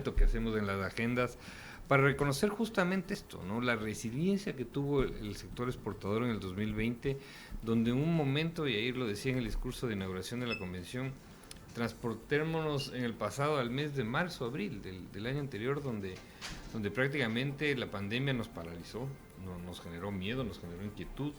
resalto que hacemos en las agendas para reconocer justamente esto, ¿no? La resiliencia que tuvo el sector exportador en el 2020, donde en un momento, y ahí lo decía en el discurso de inauguración de la convención, transportémonos en el pasado al mes de marzo, abril del año anterior, donde prácticamente la pandemia nos paralizó, nos generó miedo, nos generó inquietud,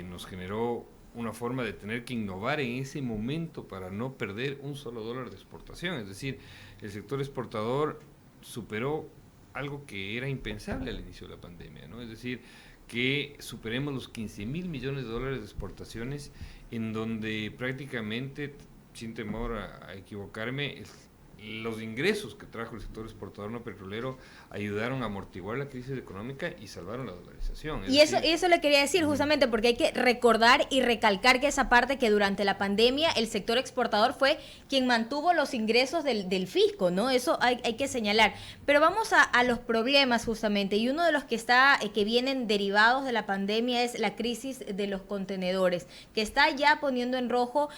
nos generó una forma de tener que innovar en ese momento para no perder un solo dólar de exportación. Es decir, el sector exportador superó algo que era impensable al inicio de la pandemia, ¿no? Es decir, que superemos los 15,000 millones de dólares de exportaciones, en donde prácticamente, sin temor a equivocarme, los ingresos que trajo el sector exportador no petrolero ayudaron a amortiguar la crisis económica y salvaron la dolarización. Y eso le quería decir justamente porque hay que recordar y recalcar que esa parte que durante la pandemia el sector exportador fue quien mantuvo los ingresos del fisco, ¿no? Eso hay que señalar. Pero vamos a los problemas justamente, y uno de los que vienen derivados de la pandemia es la crisis de los contenedores, que está ya poniendo en rojo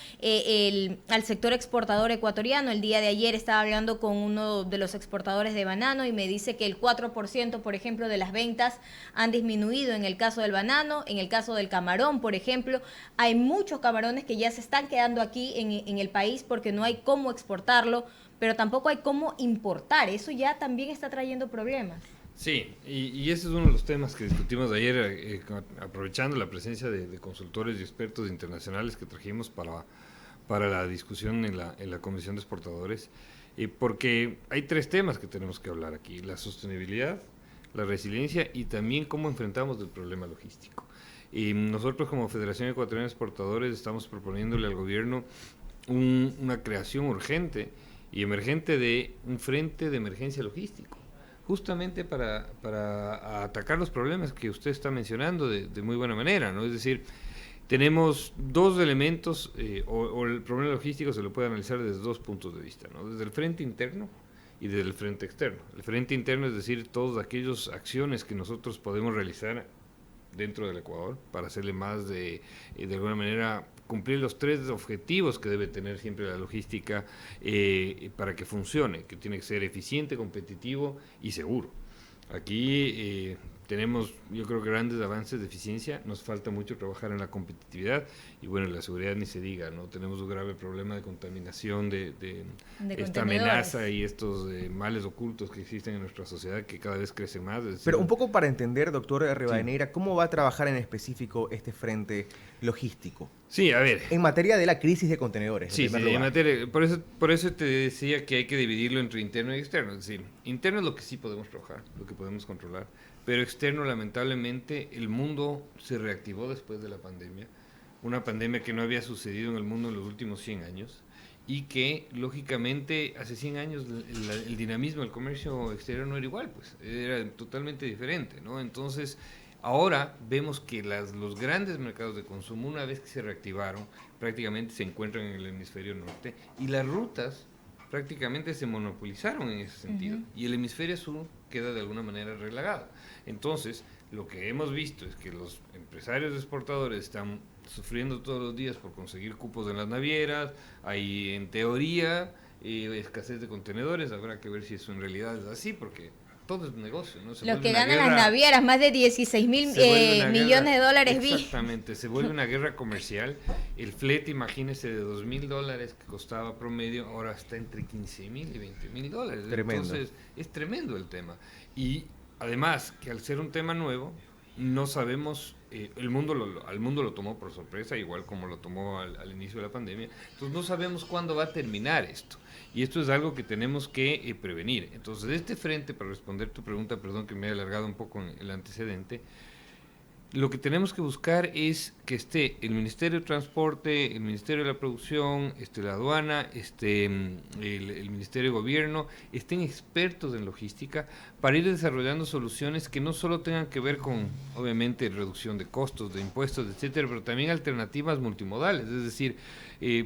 al sector exportador ecuatoriano. El día de ayer estaba hablando con uno de los exportadores de banano y me dice que el 4%, por ejemplo, de las ventas han disminuido en el caso del banano, en el caso del camarón, por ejemplo. Hay muchos camarones que ya se están quedando aquí en el país porque no hay cómo exportarlo, pero tampoco hay cómo importar. Eso ya también está trayendo problemas. Sí, y ese es uno de los temas que discutimos ayer, aprovechando la presencia de consultores y expertos internacionales que trajimos para la discusión en la Comisión de Exportadores, porque hay tres temas que tenemos que hablar aquí: la sostenibilidad, la resiliencia y también cómo enfrentamos el problema logístico. Y nosotros como Federación Ecuatoriana de Exportadores estamos proponiéndole al gobierno una creación urgente y emergente de un frente de emergencia logístico, justamente para atacar los problemas que usted está mencionando de muy buena manera, ¿no? Es decir, tenemos dos elementos, o el problema logístico se lo puede analizar desde dos puntos de vista, ¿no? Desde el frente interno y desde el frente externo. El frente interno es decir, todas aquellas acciones que nosotros podemos realizar dentro del Ecuador para hacerle más de alguna manera cumplir los tres objetivos que debe tener siempre la logística para que funcione, que tiene que ser eficiente, competitivo y seguro. Aquí tenemos, yo creo, grandes avances de eficiencia, nos falta mucho trabajar en la competitividad y bueno, la seguridad ni se diga, ¿no? Tenemos un grave problema de contaminación de esta amenaza y estos males ocultos que existen en nuestra sociedad que cada vez crecen más. Pero un poco para entender, doctor Rivadeneira, sí, ¿cómo va a trabajar en específico este frente logístico? Sí, a ver. En materia de la crisis de contenedores. Sí, en materia, por eso te decía que hay que dividirlo entre interno y externo. Es decir, interno es lo que sí podemos trabajar, lo que podemos controlar, pero externo, lamentablemente, el mundo se reactivó después de la pandemia, una pandemia que no había sucedido en el mundo en los últimos 100 años y que, lógicamente, hace 100 años el dinamismo del comercio exterior no era igual, pues era totalmente diferente, ¿no? Entonces, ahora vemos que los grandes mercados de consumo, una vez que se reactivaron, prácticamente se encuentran en el hemisferio norte y las rutas prácticamente se monopolizaron en ese sentido, y el hemisferio sur queda de alguna manera relegado. Entonces, lo que hemos visto es que los empresarios exportadores están sufriendo todos los días por conseguir cupos en las navieras, hay en teoría escasez de contenedores, habrá que ver si eso en realidad es así, porque todo es negocio, ¿no? Lo que ganan las navieras, más de 16,000 millones de dólares. Exactamente, se vuelve una guerra comercial. El flete, imagínese, de $2,000 que costaba promedio, ahora está entre 15,000 y 20,000 dólares. Tremendo. Entonces, es tremendo el tema. Y además, que al ser un tema nuevo, no sabemos, al mundo lo tomó por sorpresa, igual como lo tomó al inicio de la pandemia. Entonces, no sabemos cuándo va a terminar esto. Y esto es algo que tenemos que prevenir. Entonces, de este frente, para responder tu pregunta, perdón que me he alargado un poco en el antecedente, lo que tenemos que buscar es que esté el Ministerio de Transporte, el Ministerio de la Producción, la aduana, el Ministerio de Gobierno, estén expertos en logística para ir desarrollando soluciones que no solo tengan que ver con, obviamente, reducción de costos, de impuestos, etcétera, pero también alternativas multimodales. Es decir,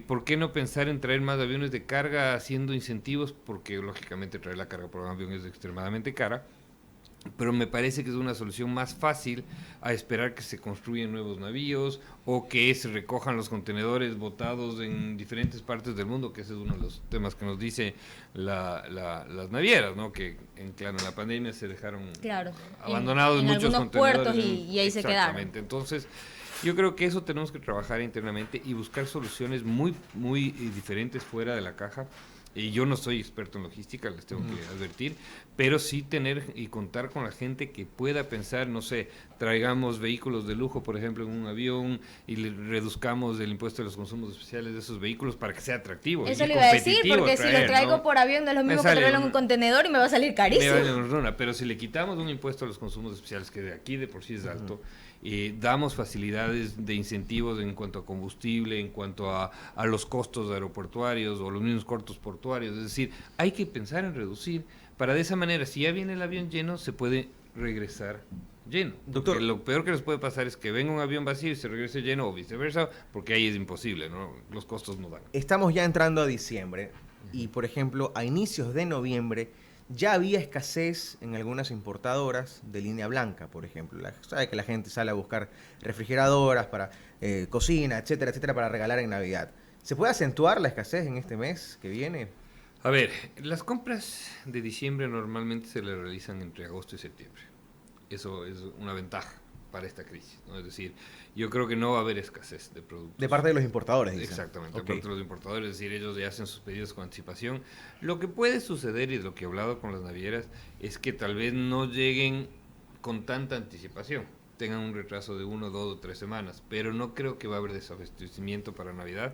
¿por qué no pensar en traer más aviones de carga haciendo incentivos? Porque, lógicamente, traer la carga por un avión es extremadamente cara. pero me parece que es una solución más fácil a esperar que se construyan nuevos navíos o que se recojan los contenedores botados en diferentes partes del mundo, que ese es uno de los temas que nos dice las navieras, ¿no? Que en la pandemia se dejaron abandonados en muchos algunos contenedores. Puertos y ahí se quedaron. Exactamente, entonces yo creo que eso tenemos que trabajar internamente y buscar soluciones muy, muy diferentes fuera de la caja. Y yo no soy experto en logística, les tengo que advertir, pero sí tener y contar con la gente que pueda pensar, no sé, traigamos vehículos de lujo, por ejemplo, en un avión y reduzcamos el impuesto de los consumos especiales de esos vehículos para que sea atractivo. Eso le iba a decir, porque si lo traigo por avión no es lo mismo que traerlo en un contenedor y me va a salir carísimo. Pero si le quitamos un impuesto a los consumos especiales, que de aquí de por sí es alto, damos facilidades de incentivos en cuanto a combustible, en cuanto a los costos aeroportuarios o los mismos costos portuarios. Es decir, hay que pensar en reducir para de esa manera, si ya viene el avión lleno, se puede regresar lleno. Doctor, lo peor que les puede pasar es que venga un avión vacío y se regrese lleno o viceversa, porque ahí es imposible, ¿no? Los costos no dan. Estamos ya entrando a diciembre y, por ejemplo, a inicios de noviembre ya había escasez en algunas importadoras de línea blanca, por ejemplo. Sabe que la gente sale a buscar refrigeradoras para cocina, etcétera, etcétera, para regalar en Navidad. ¿Se puede acentuar la escasez en este mes que viene? A ver, las compras de diciembre normalmente se le realizan entre agosto y septiembre. Eso es una ventaja para esta crisis, ¿no? Es decir, yo creo que no va a haber escasez de productos. De parte de los importadores, dicen. Exactamente, de parte de los importadores, es decir, ellos ya hacen sus pedidos con anticipación. Lo que puede suceder, y de lo que he hablado con las navieras, es que tal vez no lleguen con tanta anticipación, tengan un retraso de 1, 2 o 3 semanas, pero no creo que va a haber desabastecimiento para Navidad.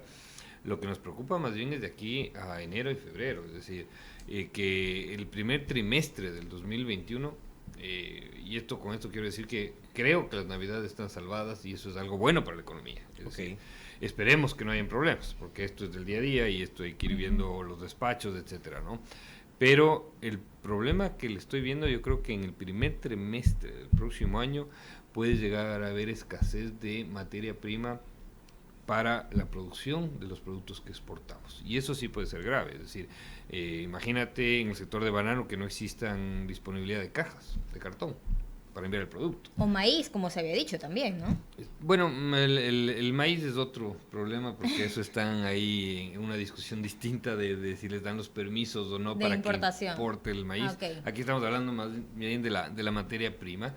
Lo que nos preocupa más bien es de aquí a enero y febrero, es decir, que el primer trimestre del 2021, y con esto quiero decir que creo que las navidades están salvadas y eso es algo bueno para la economía. Es decir, esperemos que no hayan problemas, porque esto es del día a día y esto hay que ir viendo los despachos, etcétera, ¿no? Pero el problema que le estoy viendo, yo creo que en el primer trimestre del próximo año puede llegar a haber escasez de materia prima para la producción de los productos que exportamos. Y eso sí puede ser grave, es decir, imagínate en el sector de banano que no existan disponibilidad de cajas de cartón para enviar el producto. O maíz, como se había dicho también, ¿no? Bueno, el maíz es otro problema porque eso están ahí en una discusión distinta de si les dan los permisos o no para que importe el maíz. Aquí estamos hablando más bien de la materia prima.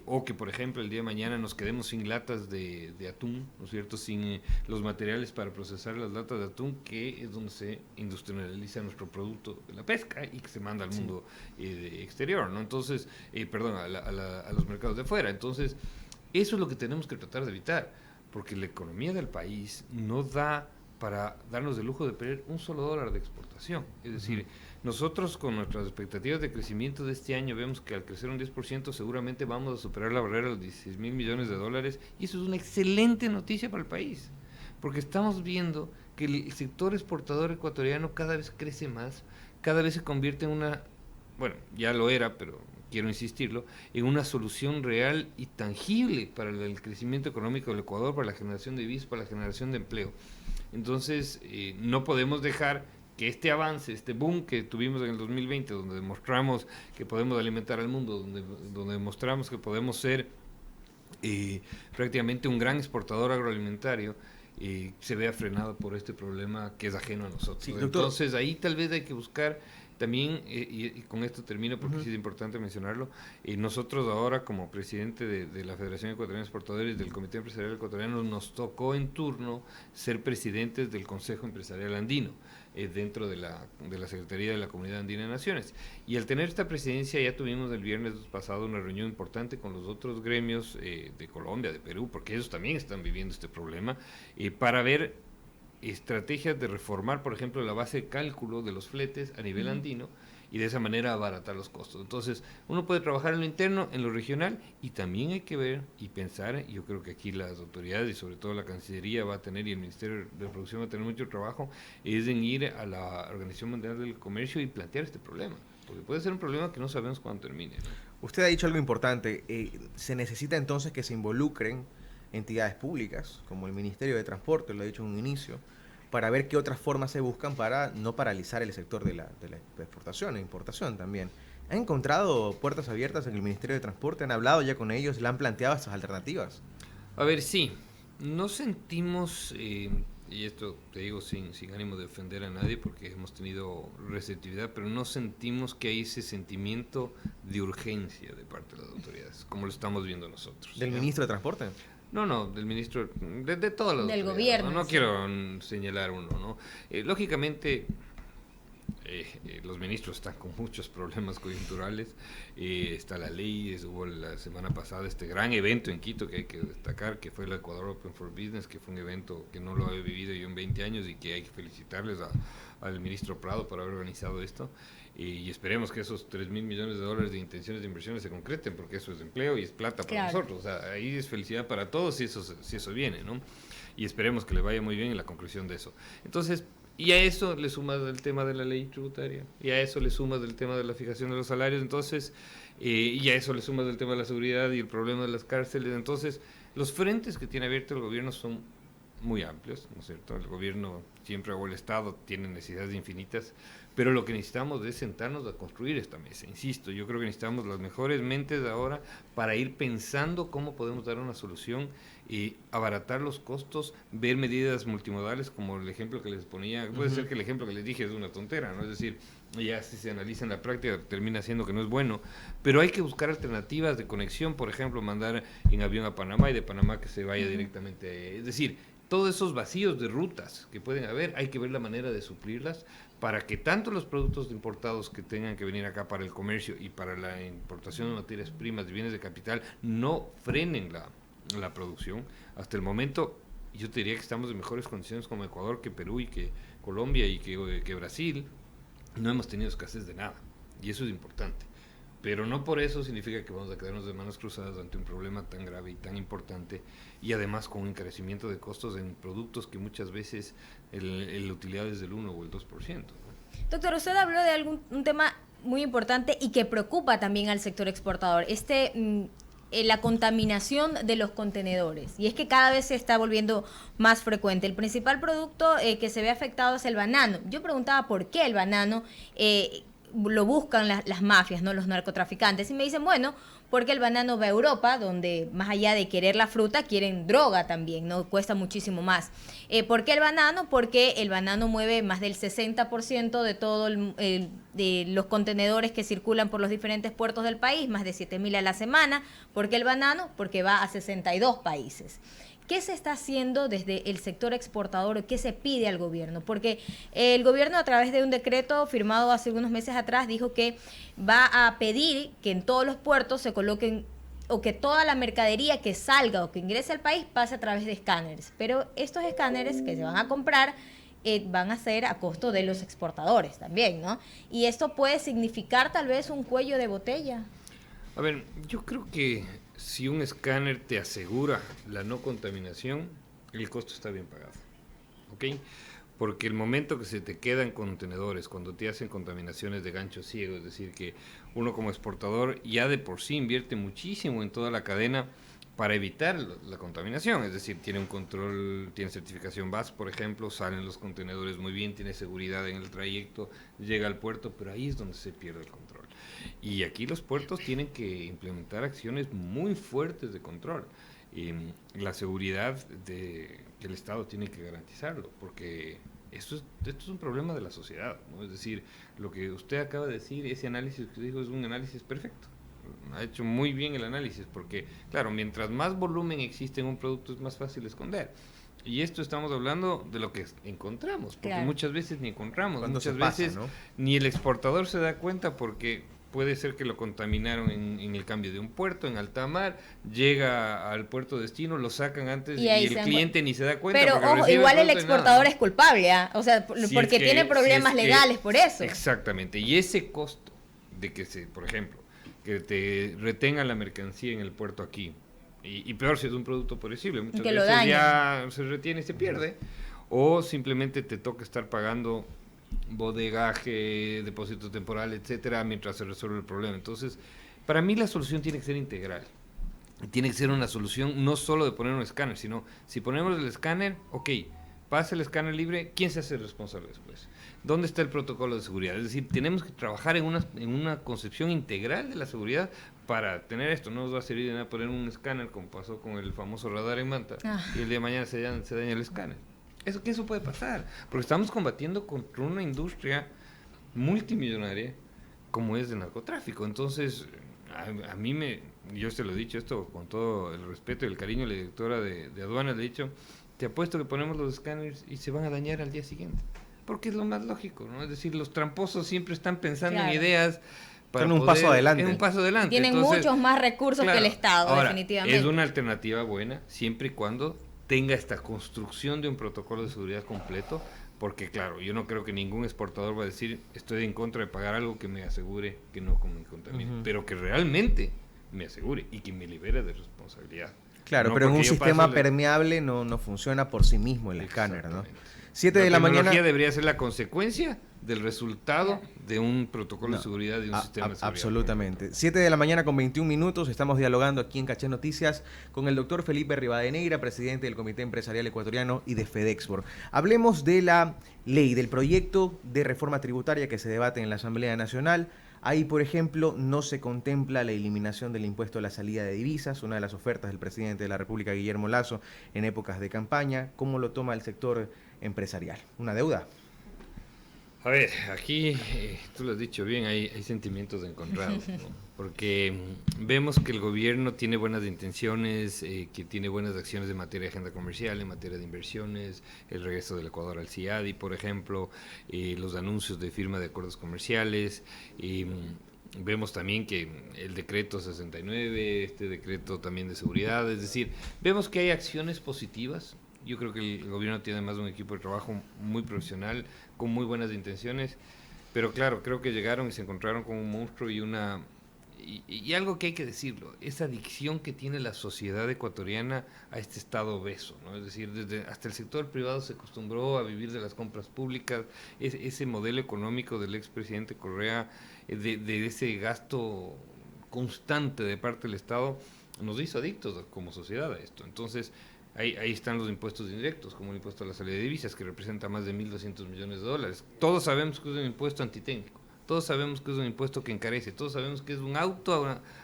O que, por ejemplo, el día de mañana nos quedemos sin latas de atún, ¿no es cierto? Sin los materiales para procesar las latas de atún, que es donde se industrializa nuestro producto de la pesca y que se manda al mundo exterior, ¿no? Entonces, a los mercados de afuera. Entonces, eso es lo que tenemos que tratar de evitar, porque la economía del país no da para darnos el lujo de perder un solo dólar de exportación. Es decir, nosotros con nuestras expectativas de crecimiento de este año vemos que al crecer un 10% seguramente vamos a superar la barrera de los 16 mil millones de dólares y eso es una excelente noticia para el país, porque estamos viendo que el sector exportador ecuatoriano cada vez crece más, cada vez se convierte en una, bueno, ya lo era, pero quiero insistirlo, en una solución real y tangible para el crecimiento económico del Ecuador, para la generación de divisas, para la generación de empleo. Entonces, no podemos dejar que este avance, este boom que tuvimos en el 2020, donde demostramos que podemos alimentar al mundo, donde demostramos que podemos ser prácticamente un gran exportador agroalimentario, se vea frenado por este problema que es ajeno a nosotros. Sí, entonces, ahí tal vez hay que buscar también, y con esto termino porque sí es importante mencionarlo, nosotros ahora como presidente de la Federación Ecuatoriana de Exportadores del Comité Empresarial Ecuatoriano nos tocó en turno ser presidentes del Consejo Empresarial Andino, dentro de la Secretaría de la Comunidad Andina de Naciones. Y al tener esta presidencia ya tuvimos el viernes pasado una reunión importante con los otros gremios de Colombia, de Perú, porque ellos también están viviendo este problema, para ver estrategias de reformar, por ejemplo, la base de cálculo de los fletes a nivel andino y de esa manera abaratar los costos. Entonces, uno puede trabajar en lo interno, en lo regional, y también hay que ver y pensar, y yo creo que aquí las autoridades y sobre todo la Cancillería va a tener, y el Ministerio de Producción va a tener mucho trabajo, es en ir a la Organización Mundial del Comercio y plantear este problema, porque puede ser un problema que no sabemos cuándo termine, ¿no? Usted ha dicho algo importante, se necesita entonces que se involucren entidades públicas, como el Ministerio de Transporte, lo he dicho en un inicio, para ver qué otras formas se buscan para no paralizar el sector de la exportación e importación también. ¿Han encontrado puertas abiertas en el Ministerio de Transporte? ¿Han hablado ya con ellos? ¿Le han planteado estas alternativas? A ver, sí, no sentimos, y esto te digo sin ánimo de ofender a nadie porque hemos tenido receptividad, pero no sentimos que hay ese sentimiento de urgencia de parte de las autoridades, como lo estamos viendo nosotros. ¿Del ministro de Transporte? No, del ministro, de todas las Del autoridades, gobierno. No Sí. quiero señalar uno, ¿no? Lógicamente, los ministros están con muchos problemas coyunturales. Está la ley, hubo la semana pasada este gran evento en Quito que hay que destacar, que fue el Ecuador Open for Business, que fue un evento que no lo había vivido yo en 20 años y que hay que felicitarles al ministro Prado por haber organizado esto. Y esperemos que esos $3,000 millones de intenciones de inversiones se concreten, porque eso es empleo y es plata para nosotros. O sea, ahí es felicidad para todos si eso viene, ¿no? Y esperemos que le vaya muy bien en la conclusión de eso. Entonces, y a eso le sumas el tema de la ley tributaria, y a eso le sumas el tema de la fijación de los salarios, entonces, y a eso le sumas el tema de la seguridad y el problema de las cárceles. Entonces, los frentes que tiene abierto el gobierno son muy amplios, ¿no es cierto? El gobierno siempre, o el Estado, tiene necesidades infinitas, pero lo que necesitamos es sentarnos a construir esta mesa. Insisto, yo creo que necesitamos las mejores mentes ahora para ir pensando cómo podemos dar una solución y abaratar los costos, ver medidas multimodales como el ejemplo que les ponía. Puede ser que el ejemplo que les dije es una tontera, ¿no? Es decir, ya si se analiza en la práctica termina siendo que no es bueno, pero hay que buscar alternativas de conexión, por ejemplo, mandar en avión a Panamá y de Panamá que se vaya directamente, es decir, todos esos vacíos de rutas que pueden haber, hay que ver la manera de suplirlas para que tanto los productos importados que tengan que venir acá para el comercio y para la importación de materias primas, de bienes de capital, no frenen la producción. Hasta el momento, yo te diría que estamos en mejores condiciones como Ecuador, que Perú y que Colombia y que Brasil. No hemos tenido escasez de nada, y eso es importante. Pero no por eso significa que vamos a quedarnos de manos cruzadas ante un problema tan grave y tan importante, y además con un encarecimiento de costos en productos que muchas veces la utilidad es del 1 o el 2%, ¿no? Doctor, usted habló de un tema muy importante y que preocupa también al sector exportador, la contaminación de los contenedores, y es que cada vez se está volviendo más frecuente. El principal producto que se ve afectado es el banano. Yo preguntaba por qué el banano lo buscan las mafias, ¿no? Los narcotraficantes, y me dicen, bueno, porque el banano va a Europa, donde más allá de querer la fruta, quieren droga también, ¿no? Cuesta muchísimo más. ¿Por qué el banano? Porque el banano mueve más del 60% de todo de los contenedores que circulan por los diferentes puertos del país, más de 7,000 a la semana. ¿Por qué el banano? Porque va a 62 países. ¿Qué se está haciendo desde el sector exportador? ¿Qué se pide al gobierno? Porque el gobierno, a través de un decreto firmado hace unos meses atrás, dijo que va a pedir que en todos los puertos se coloquen, o que toda la mercadería que salga o que ingrese al país pase a través de escáneres. Pero estos escáneres que se van a comprar van a ser a costo de los exportadores también, ¿no? Y esto puede significar tal vez un cuello de botella. A ver, yo creo que si un escáner te asegura la no contaminación, el costo está bien pagado, ¿ok? Porque el momento que se te quedan contenedores, cuando te hacen contaminaciones de gancho ciego, es decir, que uno como exportador ya de por sí invierte muchísimo en toda la cadena para evitar la contaminación, es decir, tiene un control, tiene certificación BAS, por ejemplo, salen los contenedores muy bien, tiene seguridad en el trayecto, llega al puerto, pero ahí es donde se pierde el control. Y aquí los puertos tienen que implementar acciones muy fuertes de control. La seguridad que el Estado tiene que garantizarlo, porque esto es un problema de la sociedad, ¿no? Es decir, lo que usted acaba de decir, ese análisis que dijo es un análisis perfecto. Ha hecho muy bien el análisis, porque, claro, mientras más volumen existe en un producto es más fácil esconder. Y esto estamos hablando de lo que encontramos, porque claro, muchas veces ni encontramos, muchas pasa, veces, ¿no?, ni el exportador se da cuenta, porque puede ser que lo contaminaron en el cambio de un puerto, en alta mar, llega al puerto destino, lo sacan antes y el cliente ni se da cuenta. Pero ojo, igual el exportador es culpable, ¿eh? O sea, si porque es que, tiene problemas legales por eso. Exactamente, y ese costo de que por ejemplo, que te retengan la mercancía en el puerto aquí, y peor si es un producto perecible, muchas que veces ya se retiene y se pierde, o simplemente te toca estar pagando bodegaje, depósito temporal, etcétera, mientras se resuelve el problema. Entonces, para mí la solución tiene que ser integral. Tiene que ser una solución no solo de poner un escáner, sino si ponemos el escáner, ok, pasa el escáner libre, ¿quién se hace responsable después? ¿Dónde está el protocolo de seguridad? Es decir, tenemos que trabajar en una concepción integral de la seguridad para tener esto. No nos va a servir de nada poner un escáner como pasó con el famoso radar en Manta y el día de mañana se daña el escáner. Eso puede pasar, porque estamos combatiendo contra una industria multimillonaria como es el narcotráfico. Entonces, a mí yo te lo he dicho esto con todo el respeto y el cariño, la directora de aduanas le he dicho, te apuesto que ponemos los escáneres y se van a dañar al día siguiente, porque es lo más lógico, ¿no? Es decir, los tramposos siempre están pensando en ideas para un paso adelante. En un paso adelante. Tienen muchos más recursos que el Estado, ahora, definitivamente. Es una alternativa buena, siempre y cuando tenga esta construcción de un protocolo de seguridad completo, porque claro, yo no creo que ningún exportador va a decir estoy en contra de pagar algo que me asegure que no me contamine, pero que realmente me asegure y que me libere de responsabilidad. Claro, no pero en un sistema permeable no funciona por sí mismo el escáner, ¿no? 7 de la mañana. La tecnología debería ser la consecuencia del resultado de un protocolo de seguridad, de un sistema de seguridad. Absolutamente. 7 de la mañana con 21 minutos, estamos dialogando aquí en Caché Noticias con el doctor Felipe Rivadeneira, presidente del Comité Empresarial Ecuatoriano y de FedExport. Hablemos de la ley, del proyecto de reforma tributaria que se debate en la Asamblea Nacional. Ahí, por ejemplo, no se contempla la eliminación del impuesto a la salida de divisas, una de las ofertas del presidente de la República, Guillermo Lasso, en épocas de campaña. ¿Cómo lo toma el sector empresarial? ¿Una deuda? A ver, aquí, tú lo has dicho bien, hay sentimientos encontrados, ¿no? Porque vemos que el gobierno tiene buenas intenciones, que tiene buenas acciones en materia de agenda comercial, en materia de inversiones, el regreso del Ecuador al CIADI, por ejemplo, los anuncios de firma de acuerdos comerciales, vemos también que el decreto 69, este decreto también de seguridad, es decir, vemos que hay acciones positivas. Yo creo que el gobierno tiene además un equipo de trabajo muy profesional, con muy buenas intenciones, pero claro, creo que llegaron y se encontraron con un monstruo y algo que hay que decirlo, esa adicción que tiene la sociedad ecuatoriana a este estado obeso, ¿no? Es decir, hasta el sector privado se acostumbró a vivir de las compras públicas, ese modelo económico del expresidente Correa, de ese gasto constante de parte del Estado, nos hizo adictos como sociedad a esto. Entonces, ahí están los impuestos indirectos, como el impuesto a la salida de divisas, que representa más de 1.200 millones de dólares. Todos sabemos que es un impuesto antitécnico, todos sabemos que es un impuesto que encarece, todos sabemos que es un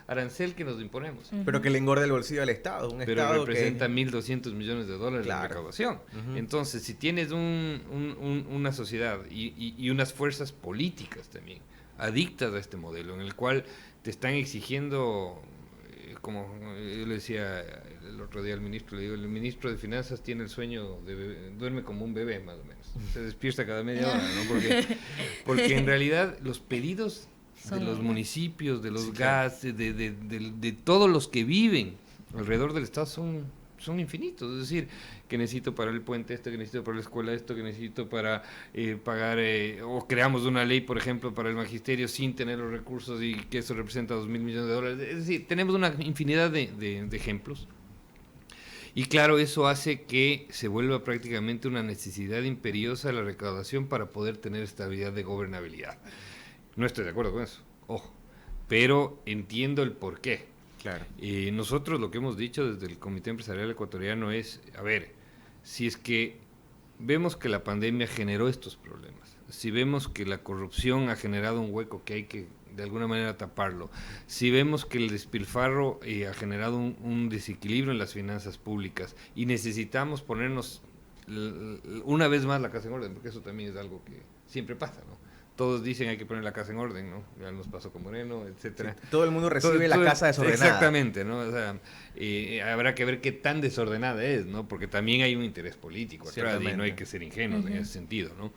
arancel que nos imponemos. Pero que le engorda el bolsillo al Estado. Pero representa 1.200 millones de dólares de recaudación. Entonces, si tienes una sociedad y unas fuerzas políticas también adictas a este modelo, en el cual te están exigiendo, como yo le decía el otro día al ministro, le digo, el ministro de Finanzas tiene el sueño duerme como un bebé más o menos, se despierta cada media hora, ¿no? Porque en realidad los pedidos de los municipios, de los gases, de todos los que viven alrededor del Estado son infinitos, es decir, que necesito para el puente esto, que necesito para la escuela esto, que necesito para pagar, o creamos una ley, por ejemplo, para el magisterio sin tener los recursos y que eso representa 2.000 millones de dólares. Es decir, tenemos una infinidad de ejemplos. Y claro, eso hace que se vuelva prácticamente una necesidad imperiosa la recaudación para poder tener estabilidad de gobernabilidad. No estoy de acuerdo con eso, ojo, pero entiendo el porqué. Claro. Nosotros lo que hemos dicho desde el Comité Empresarial Ecuatoriano es, a ver, si es que vemos que la pandemia generó estos problemas, si vemos que la corrupción ha generado un hueco que hay que de alguna manera taparlo, si vemos que el despilfarro ha generado un desequilibrio en las finanzas públicas y necesitamos ponernos una vez más la casa en orden, porque eso también es algo que siempre pasa, ¿no? Todos dicen hay que poner la casa en orden, ¿no? Ya nos pasó con Moreno, etcétera. Sí, todo el mundo recibe la casa desordenada. Exactamente, ¿no? O sea, habrá que ver qué tan desordenada es, ¿no? Porque también hay un interés político atrás y no hay que ser ingenuos en ese sentido, ¿no?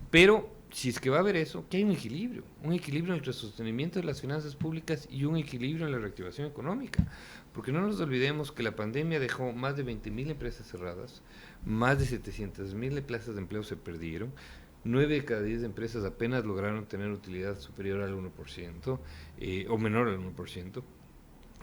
Pero si es que va a haber eso, que hay un equilibrio entre el sostenimiento de las finanzas públicas y un equilibrio en la reactivación económica. Porque no nos olvidemos que la pandemia dejó más de 20.000 empresas cerradas, más de 700.000 plazas de empleo se perdieron, 9 de cada 10 empresas apenas lograron tener utilidad superior al 1%, o menor al 1%,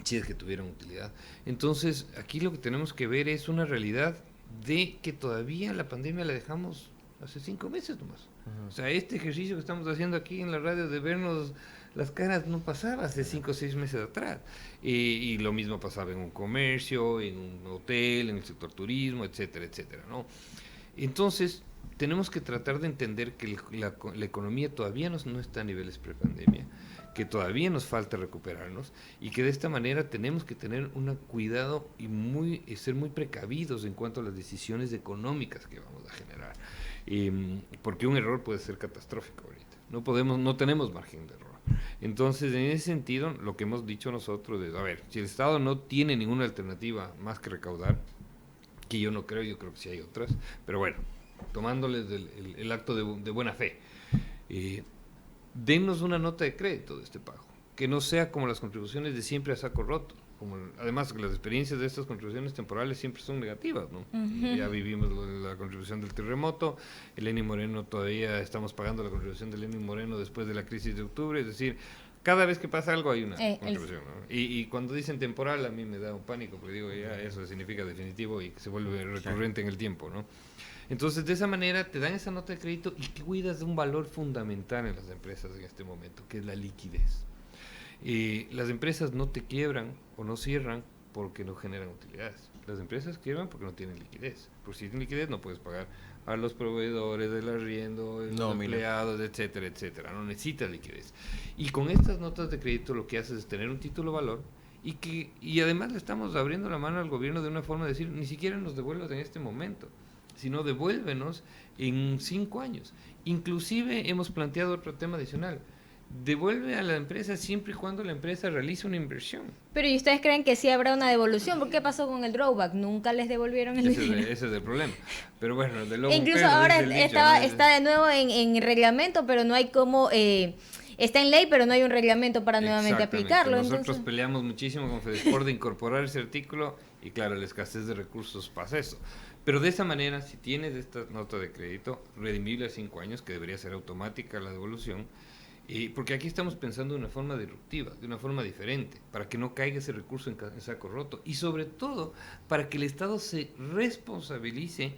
si es que tuvieron utilidad. Entonces, aquí lo que tenemos que ver es una realidad de que todavía la pandemia la dejamos hace 5 meses nomás. O sea, este ejercicio que estamos haciendo aquí en la radio de vernos las caras no pasaban hace 5 o 6 meses atrás. Y lo mismo pasaba en un comercio, en un hotel, en el sector turismo, etcétera, etcétera, ¿no? Entonces, tenemos que tratar de entender que la economía todavía no está a niveles prepandemia, que todavía nos falta recuperarnos y que de esta manera tenemos que tener un cuidado y ser muy precavidos en cuanto a las decisiones económicas que vamos a generar, porque un error puede ser catastrófico ahorita. No tenemos margen de error. Entonces, en ese sentido, lo que hemos dicho nosotros es, a ver, si el Estado no tiene ninguna alternativa más que recaudar, que yo no creo, yo creo que sí hay otras, pero bueno, tomándoles el acto de buena fe, dennos una nota de crédito de este pago, que no sea como las contribuciones de siempre a saco roto. Además, las experiencias de estas contribuciones temporales siempre son negativas, ¿no? Ya vivimos la contribución del terremoto, el Lenín Moreno todavía estamos pagando la contribución del Lenín Moreno después de la crisis de octubre, es decir, cada vez que pasa algo hay una contribución, ¿no? Y cuando dicen temporal a mí me da un pánico, porque digo, ya eso significa definitivo y que se vuelve recurrente en el tiempo, ¿no? Entonces, de esa manera te dan esa nota de crédito y que cuidas de un valor fundamental en las empresas en este momento, que es la liquidez. Las empresas no te quiebran o no cierran porque no generan utilidades. Las empresas quiebran porque no tienen liquidez. Porque si tienen liquidez no puedes pagar a los proveedores del arriendo, los empleados, etcétera, etcétera. No necesitas liquidez. Y con estas notas de crédito lo que haces es tener un título de valor y además le estamos abriendo la mano al gobierno de una forma de decir, ni siquiera nos devuelvas en este momento, sino devuélvenos en 5 años. Inclusive hemos planteado otro tema adicional. Devuelve a la empresa siempre y cuando la empresa realice una inversión. Pero ¿y ustedes creen que sí habrá una devolución? ¿Por qué pasó con el drawback? Nunca les devolvieron el dinero. Ese es el problema. Pero bueno, de luego incluso ahora está de nuevo en reglamento, pero no hay cómo... está en ley, pero no hay un reglamento para nuevamente aplicarlo. Nosotros peleamos muchísimo con Fedesport de incorporar ese artículo y claro, la escasez de recursos pasa eso. Pero de esa manera, si tienes esta nota de crédito redimible a 5 años, que debería ser automática la devolución, porque aquí estamos pensando de una forma disruptiva, de una forma diferente, para que no caiga ese recurso en saco roto y sobre todo para que el Estado se responsabilice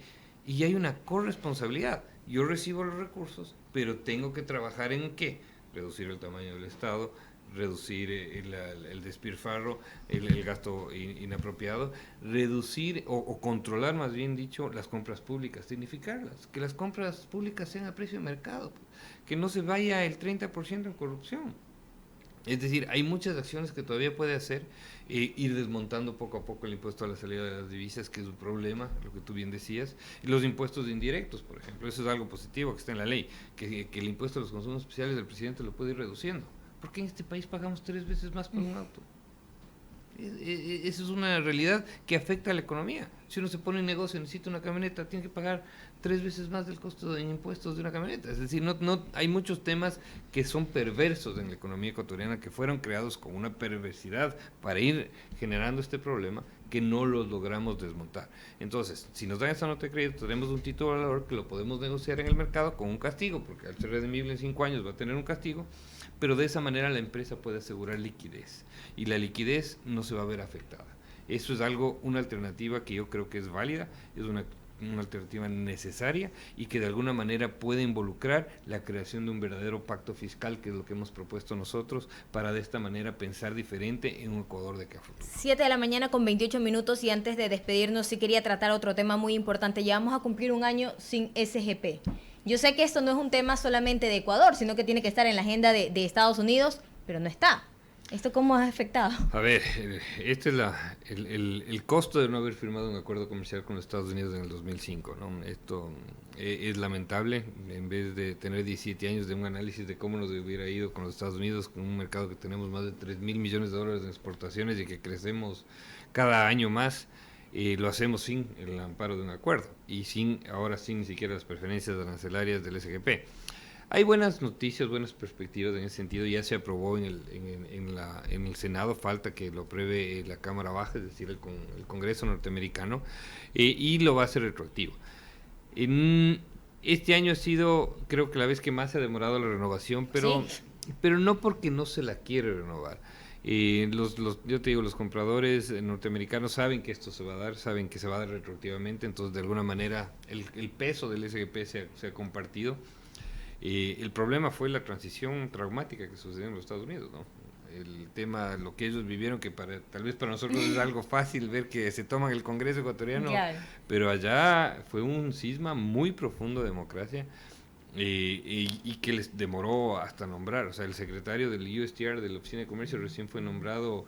y hay una corresponsabilidad. Yo recibo los recursos, pero tengo que trabajar en ¿qué? Reducir el tamaño del Estado, reducir el despilfarro, el gasto inapropiado, reducir o controlar, más bien dicho, las compras públicas, significarlas, que las compras públicas sean a precio de mercado, que no se vaya el 30% en corrupción. Es decir, hay muchas acciones que todavía puede hacer, ir desmontando poco a poco el impuesto a la salida de las divisas, que es un problema, lo que tú bien decías, y los impuestos indirectos, por ejemplo, eso es algo positivo que está en la ley, que el impuesto a los consumos especiales del presidente lo puede ir reduciendo. ¿Por qué en este país pagamos 3 veces más por un auto? Esa es una realidad que afecta a la economía. Si uno se pone en negocio, necesita una camioneta, tiene que pagar 3 veces más del costo de impuestos de una camioneta. Es decir, no hay muchos temas que son perversos en la economía ecuatoriana, que fueron creados con una perversidad para ir generando este problema, que no los logramos desmontar. Entonces, si nos dan esa nota de crédito, tenemos un título de valor que lo podemos negociar en el mercado con un castigo, porque al ser redimible en 5 años va a tener un castigo, pero de esa manera la empresa puede asegurar liquidez y la liquidez no se va a ver afectada. Eso es una alternativa que yo creo que es válida, es una alternativa necesaria y que de alguna manera puede involucrar la creación de un verdadero pacto fiscal, que es lo que hemos propuesto nosotros, para de esta manera pensar diferente en un Ecuador de acá a futuro. 7:28 a.m, y antes de despedirnos sí quería tratar otro tema muy importante. Ya vamos a cumplir un año sin SGP. Yo sé que esto no es un tema solamente de Ecuador, sino que tiene que estar en la agenda de Estados Unidos, pero no está. ¿Esto cómo ha afectado? A ver, este es el costo de no haber firmado un acuerdo comercial con los Estados Unidos en el 2005, ¿no? Esto es lamentable. En vez de tener 17 años de un análisis de cómo nos hubiera ido con los Estados Unidos, con un mercado que tenemos más de 3.000 millones de dólares en exportaciones y que crecemos cada año más, lo hacemos sin el amparo de un acuerdo y sin ni siquiera las preferencias arancelarias del SGP. Hay buenas noticias, buenas perspectivas en ese sentido. Ya se aprobó en el Senado, falta que lo apruebe la Cámara Baja, es decir, el Congreso norteamericano, y lo va a hacer retroactivo. Este año ha sido, creo que la vez que más se ha demorado la renovación, pero no porque no se la quiere renovar. Yo te digo, los compradores norteamericanos saben que esto se va a dar, saben que se va a dar retroactivamente, entonces de alguna manera el peso del SGP se ha compartido. El problema fue la transición traumática que sucedió en los Estados Unidos, ¿no? El tema, lo que ellos vivieron, que tal vez para nosotros es algo fácil ver que se toman el Congreso ecuatoriano, Claro. pero allá fue un cisma muy profundo de democracia y que les demoró hasta nombrar. O sea, el secretario del USTR, de la Oficina de Comercio, recién fue nombrado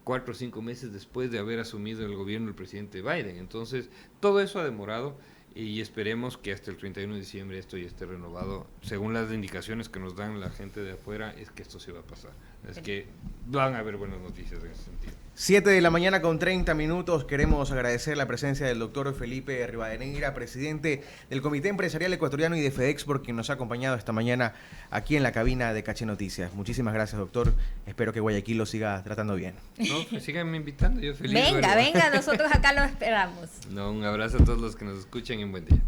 4 o 5 meses después de haber asumido el gobierno el presidente Biden. Entonces, todo eso ha demorado y esperemos que hasta el 31 de diciembre esto ya esté renovado. Según las indicaciones que nos dan la gente de afuera, es que esto se va a pasar. Es que van a haber buenas noticias en ese sentido. 7 de la mañana con 30 minutos. Queremos agradecer la presencia del doctor Felipe Rivadeneira, presidente del Comité Empresarial Ecuatoriano y de FedEx, por quien nos ha acompañado esta mañana aquí en la cabina de Caché Noticias. Muchísimas gracias, doctor. Espero que Guayaquil lo siga tratando bien. No, pues síganme invitando, yo feliz. Venga, venga, nosotros acá lo esperamos. No, un abrazo a todos los que nos escuchan y un buen día.